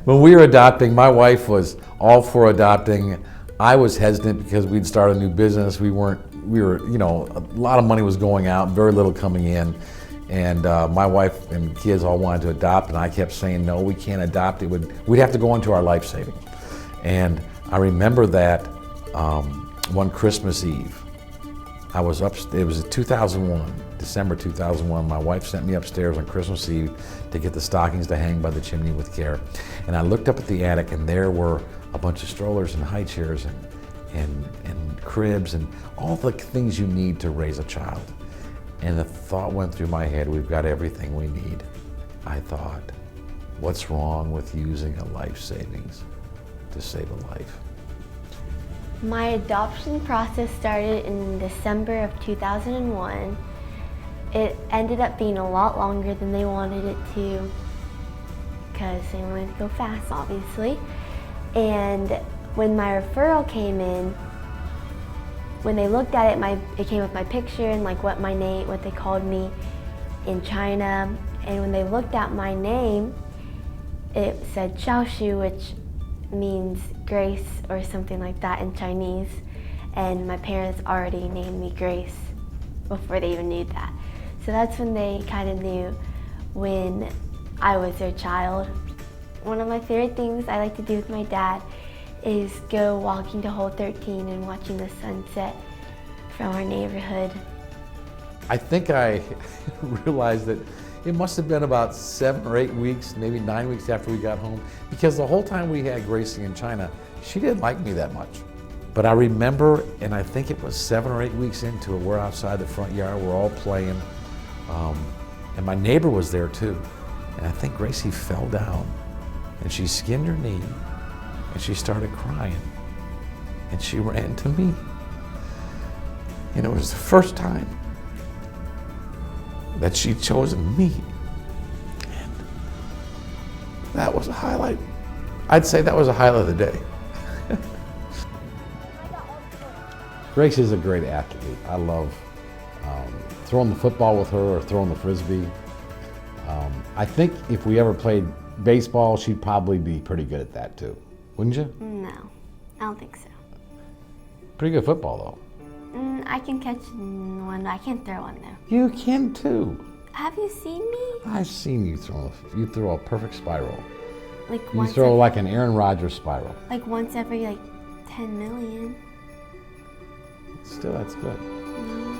When we were adopting, my wife was all for adopting. I was hesitant because we'd start a new business. We were, you know, a lot of money was going out, very little coming in. And my wife and kids all wanted to adopt, and I kept saying, no, we can't adopt. We'd have to go into our life savings. And I remember that one Christmas Eve, I was up, it was 2001, December 2001. My wife sent me upstairs on Christmas Eve to get the stockings to hang by the chimney with care. And I looked up at the attic, and there were a bunch of strollers and high chairs and cribs and all the things you need to raise a child. And the thought went through my head, we've got everything we need. I thought, what's wrong with using a life savings to save a life? My adoption process started in December of 2001. It ended up being a lot longer than they wanted it to because they wanted to go fast, obviously. And when my referral came in, when they looked at it, it came with my picture and like what they called me in China. And when they looked at my name, it said Xiaoshu, which means grace or something like that in Chinese. And my parents already named me Grace before they even knew that. So that's when they kind of knew when I was their child. One of my favorite things I like to do with my dad is go walking to Hole 13 and watching the sunset from our neighborhood. I think I realized that it must have been about 7 or 8 weeks, maybe 9 weeks after we got home, because the whole time we had Gracie in China, she didn't like me that much. But I remember, and I think it was 7 or 8 weeks into it, we're outside the front yard, we're all playing, and my neighbor was there too. And I think Gracie fell down, and she skinned her knee, and she started crying, and she ran to me. And it was the first time that she'd chosen me. And that was a highlight. I'd say that was a highlight of the day. Grace is a great athlete. I love throwing the football with her or throwing the Frisbee. I think if we ever played baseball, she'd probably be pretty good at that too. Wouldn't you? No, I don't think so. Pretty good football though. I can catch one, but I can't throw one though. You can too. Have you seen me? I've seen you throw. You throw a perfect spiral. Like You once throw like an Aaron Rodgers spiral. like once every 10 million. Still, that's good. No.